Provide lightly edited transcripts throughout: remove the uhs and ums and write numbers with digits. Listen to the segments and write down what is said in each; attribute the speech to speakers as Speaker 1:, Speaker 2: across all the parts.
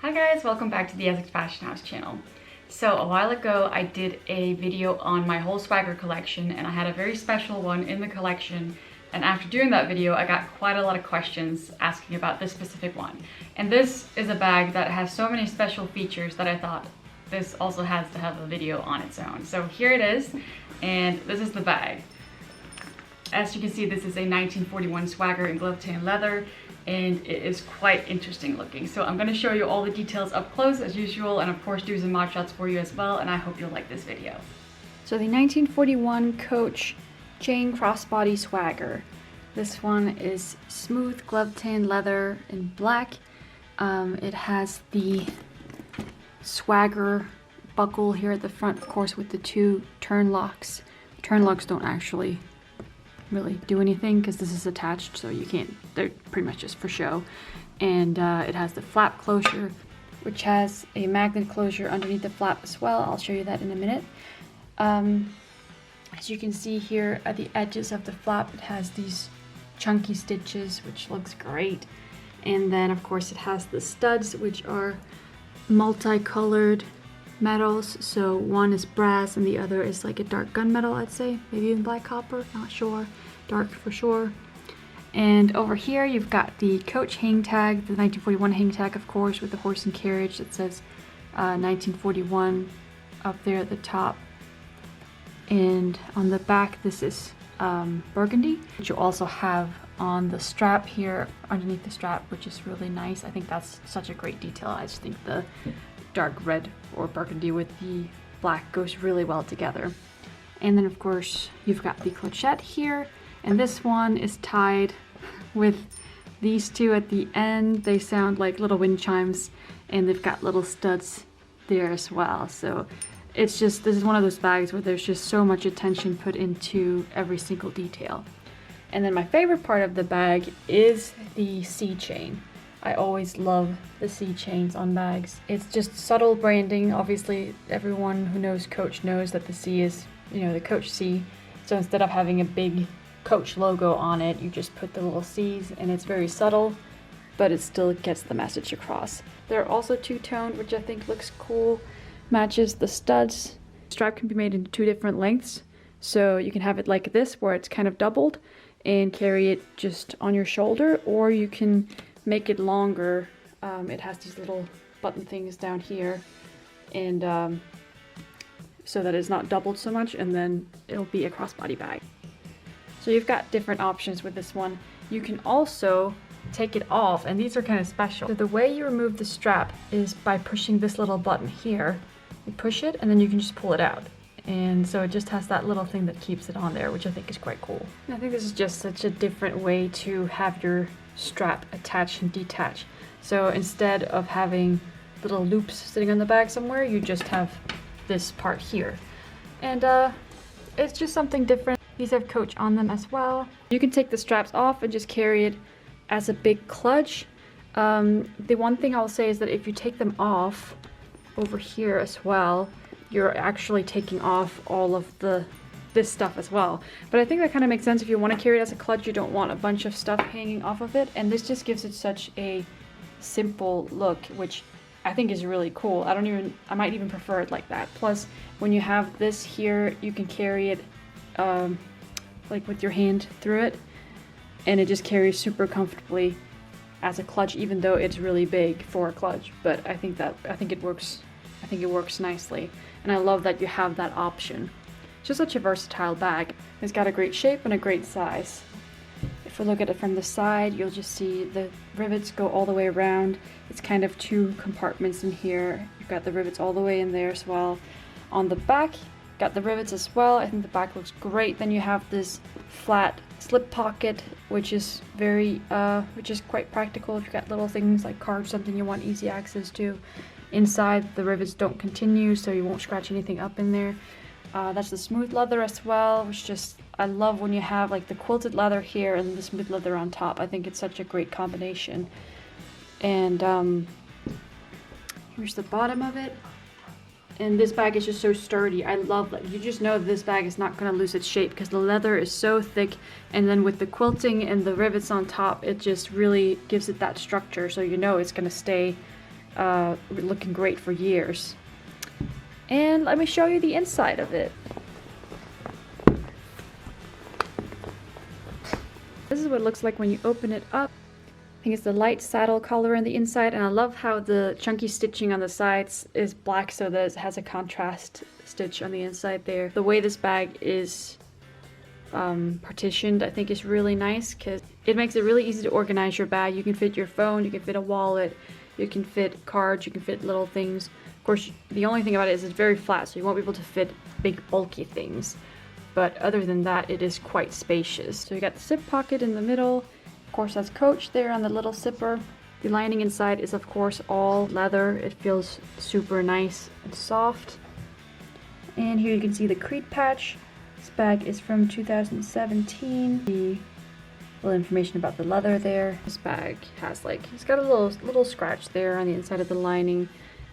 Speaker 1: Hi guys, welcome back to the Essex Fashion House channel. So a while ago I did a video on my whole Swagger collection and I had a very special one in the collection, and after doing that video I got quite a lot of questions asking about this specific one. And this is a bag that has so many special features that I thought this also has to have a video on its own. So here it is, and this is the bag. As you can see, this is a 1941 Swagger in glove tan leather, and it is quite interesting looking. So I'm going to show you all the details up close as usual, and of course do some mod shots for you as well, and I hope you'll like this video.
Speaker 2: So the 1941 Coach Chain Crossbody Swagger. This one is smooth glove tan leather in black. It has the Swagger buckle here at the front, of course, with the two turn locks. Turn locks don't actually really do anything because this is attached, so you can't, they're pretty much just for show. And it has the flap closure, which has a magnet closure underneath the flap as well. I'll show you that in a minute. As you can see here at the edges of the flap, it has these chunky stitches, which looks great. And then of course it has the studs, which are multicolored metals. So one is brass and the other is like a dark gunmetal, I'd say, maybe even black copper, not sure, dark for sure. And over here you've got the Coach hang tag, the 1941 hang tag, of course, with the horse and carriage that says 1941 up there at the top. And on the back this is burgundy, which you also have on the strap here, underneath the strap, which is really nice. I think that's such a great detail. I just think the dark red or burgundy with the black goes really well together. And then of course you've got the clochette here, and this one is tied with these two at the end. They sound like little wind chimes, and they've got little studs there as well. So it's just, this is one of those bags where there's just so much attention put into every single detail. And then my favorite part of the bag is the C chain. I always love the C chains on bags. It's just subtle branding. Obviously, everyone who knows Coach knows that the C is, you know, the Coach C. So instead of having a big Coach logo on it, you just put the little C's, and it's very subtle, but it still gets the message across. They're also two-toned, which I think looks cool. Matches the studs. The strap can be made into two different lengths. So you can have it like this, where it's kind of doubled, and carry it just on your shoulder, or you can make it longer. It has these little button things down here, and so that it's not doubled so much, and then it'll be a crossbody bag. So you've got different options with this one. You can also take it off, and these are kind of special. So the way you remove the strap is by pushing this little button here. You push it and then you can just pull it out. And so it just has that little thing that keeps it on there, which I think is quite cool. And I think this is just such a different way to have your strap attach and detach. So instead of having little loops sitting on the bag somewhere, you just have this part here. And it's just something different. These have Coach on them as well. You can take the straps off and just carry it as a big clutch. The one thing I'll say is that if you take them off over here as well, you're actually taking off all of this stuff as well. But I think that kind of makes sense. If you want to carry it as a clutch, you don't want a bunch of stuff hanging off of it. And this just gives it such a simple look, which I think is really cool. I might even prefer it like that. Plus, when you have this here, you can carry it like with your hand through it, and it just carries super comfortably as a clutch, even though it's really big for a clutch. But I think it works nicely, and I love that you have that option. It's just such a versatile bag. It's got a great shape and a great size. If we look at it from the side, you'll just see the rivets go all the way around. It's kind of two compartments in here. You've got the rivets all the way in there as well. On the back, got the rivets as well. I think the back looks great. Then you have this flat slip pocket, which is quite practical if you've got little things like cards, something you want easy access to. Inside, the rivets don't continue, so you won't scratch anything up in there. That's the smooth leather as well, which just, I love when you have like the quilted leather here and the smooth leather on top. I think it's such a great combination. And here's the bottom of it. And this bag is just so sturdy. I love that. You just know this bag is not going to lose its shape because the leather is so thick, and then with the quilting and the rivets on top, it just really gives it that structure, so you know it's going to stay looking great for years. And let me show you the inside of it. This is what it looks like when you open it up. I think it's the light saddle color on the inside, and I love how the chunky stitching on the sides is black so that it has a contrast stitch on the inside there. The way this bag is partitioned, I think, is really nice because it makes it really easy to organize your bag. You can fit your phone, you can fit a wallet, you can fit cards, you can fit little things. Of course, the only thing about it is it's very flat, so you won't be able to fit big bulky things. But other than that, it is quite spacious. So you got the zip pocket in the middle. Of course, that's Coach there on the little zipper. The lining inside is, of course, all leather. It feels super nice and soft. And here you can see the crease patch. This bag is from 2017. The little information about the leather there. This bag has it's got a little scratch there on the inside of the lining,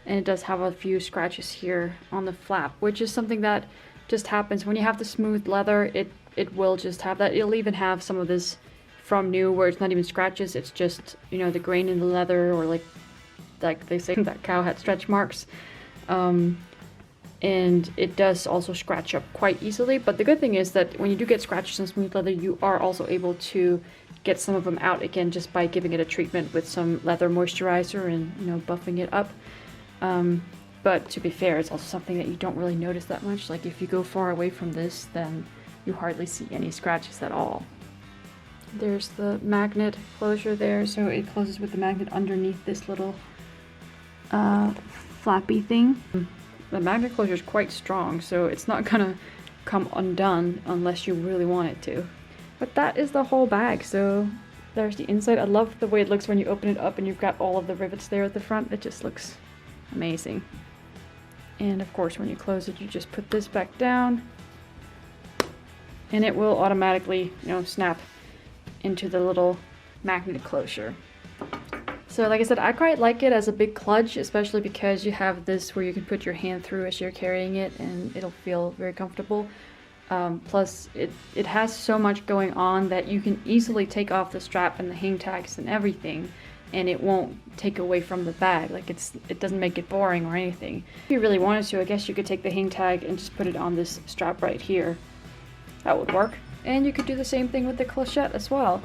Speaker 2: and it does have a few scratches here on the flap, which is something that just happens when you have the smooth leather. It will just have that. It'll even have some of this from new where it's not even scratches, it's just, you know, the grain in the leather, or like they say that cow had stretch marks. And it does also scratch up quite easily, but the good thing is that when you do get scratches on smooth leather, you are also able to get some of them out again just by giving it a treatment with some leather moisturizer and, you know, buffing it up. But to be fair, it's also something that you don't really notice that much. Like if you go far away from this, then you hardly see any scratches at all. There's the magnet closure there, so it closes with the magnet underneath this little flappy thing. The magnet closure is quite strong, so it's not gonna come undone unless you really want it to. But that is the whole bag. So there's the inside. I love the way it looks when you open it up and you've got all of the rivets there at the front. It just looks amazing. And of course, when you close it, you just put this back down and it will automatically, you know, snap into the little magnet closure. So like I said, I quite like it as a big clutch, especially because you have this where you can put your hand through as you're carrying it and it'll feel very comfortable. Plus it has so much going on that you can easily take off the strap and the hang tags and everything, and it won't take away from the bag. Like it doesn't make it boring or anything. If you really wanted to, I guess you could take the hang tag and just put it on this strap right here. That would work. And you could do the same thing with the clochette as well.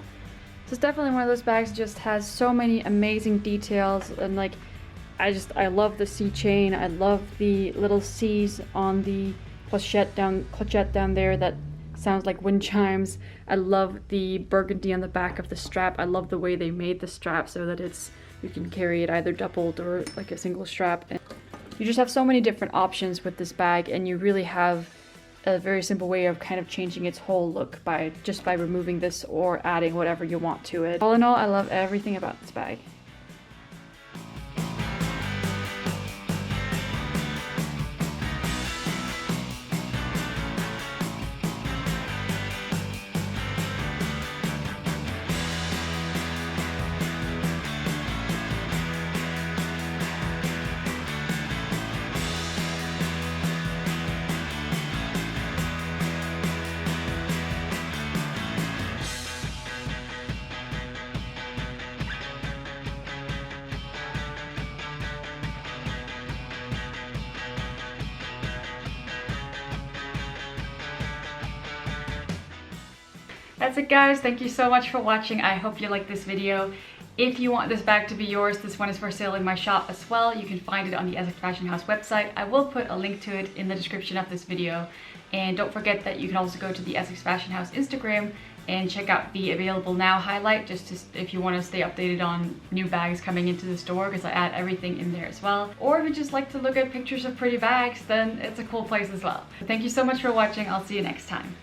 Speaker 2: So it's definitely one of those bags that just has so many amazing details, and like I love the C chain. I love the little C's on the clochette down there that sounds like wind chimes. I love the burgundy on the back of the strap. I love the way they made the strap so that you can carry it either doubled or like a single strap. And you just have so many different options with this bag, and you really have a very simple way of kind of changing its whole look by removing this or adding whatever you want to it. All in all, I love everything about this bag.
Speaker 1: That's it, guys. Thank you so much for watching. I hope you liked this video. If you want this bag to be yours, this one is for sale in my shop as well. You can find it on the Essex Fashion House website. I will put a link to it in the description of this video. And don't forget that you can also go to the Essex Fashion House Instagram and check out the available now highlight, if you want to stay updated on new bags coming into the store, because I add everything in there as well. Or if you just like to look at pictures of pretty bags, then it's a cool place as well. Thank you so much for watching. I'll see you next time.